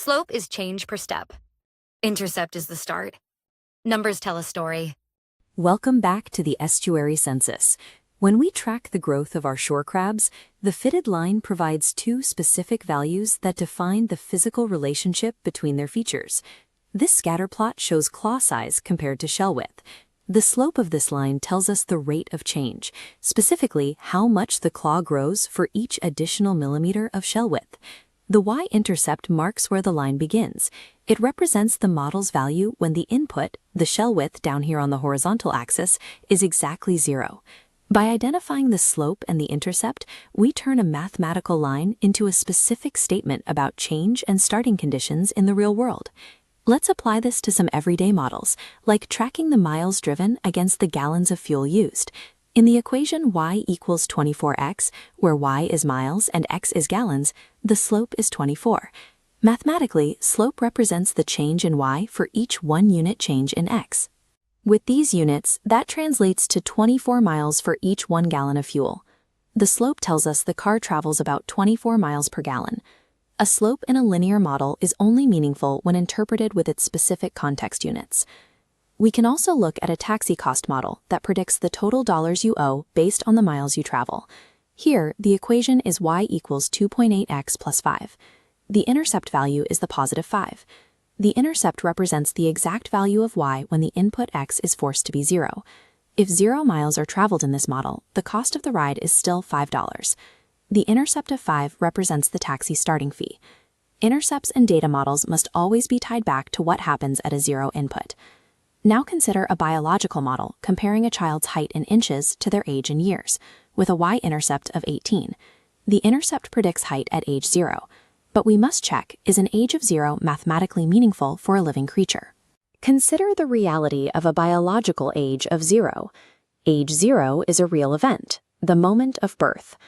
Slope is change per step. Intercept is the start. Numbers tell a story. Welcome back to the estuary census. When we track the growth of our shore crabs, the fitted line provides two specific values that define the physical relationship between their features. This scatter plot shows claw size compared to shell width. The slope of this line tells us the rate of change, specifically how much the claw grows for each additional millimeter of shell width. The y-intercept marks where the line begins. It represents the model's value when the input, the shell width down here on the horizontal axis, is exactly 0. By identifying the slope and the intercept, we turn a mathematical line into a specific statement about change and starting conditions in the real world. Let's apply this to some everyday models, like tracking the miles driven against the gallons of fuel used. In the equation y equals 24x, where y is miles and x is gallons, the slope is 24. Mathematically, slope represents the change in y for each 1 unit change in x. With these units, that translates to 24 miles for each 1 gallon of fuel. The slope tells us the car travels about 24 miles per gallon. A slope in a linear model is only meaningful when interpreted with its specific context units. We can also look at a taxi cost model that predicts the total dollars you owe based on the miles you travel. Here, the equation is y equals 2.8x plus 5. The intercept value is the positive 5. The intercept represents the exact value of y when the input x is forced to be 0. If 0 miles are traveled in this model, the cost of the ride is still $5. The intercept of 5 represents the taxi starting fee. Intercepts and data models must always be tied back to what happens at a 0 input. Now consider a biological model comparing a child's height in inches to their age in years, with a y-intercept of 18. The intercept predicts height at age 0, but we must check, is an age of 0 mathematically meaningful for a living creature? Consider the reality of a biological age of 0. Age 0 is a real event, the moment of birth.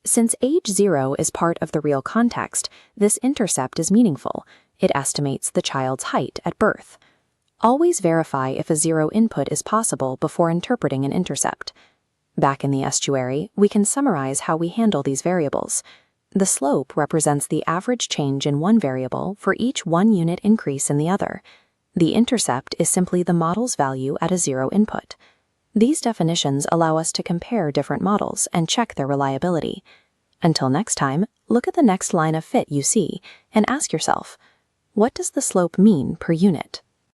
Since age 0 is part of the real context, this intercept is meaningful. It estimates the child's height at birth. Always verify if a 0 input is possible before interpreting an intercept. Back in the estuary, we can summarize how we handle these variables. The slope represents the average change in one variable for each 1 unit increase in the other. The intercept is simply the model's value at a 0 input. These definitions allow us to compare different models and check their reliability. Until next time, look at the next line of fit you see and ask yourself, what does the slope mean per unit?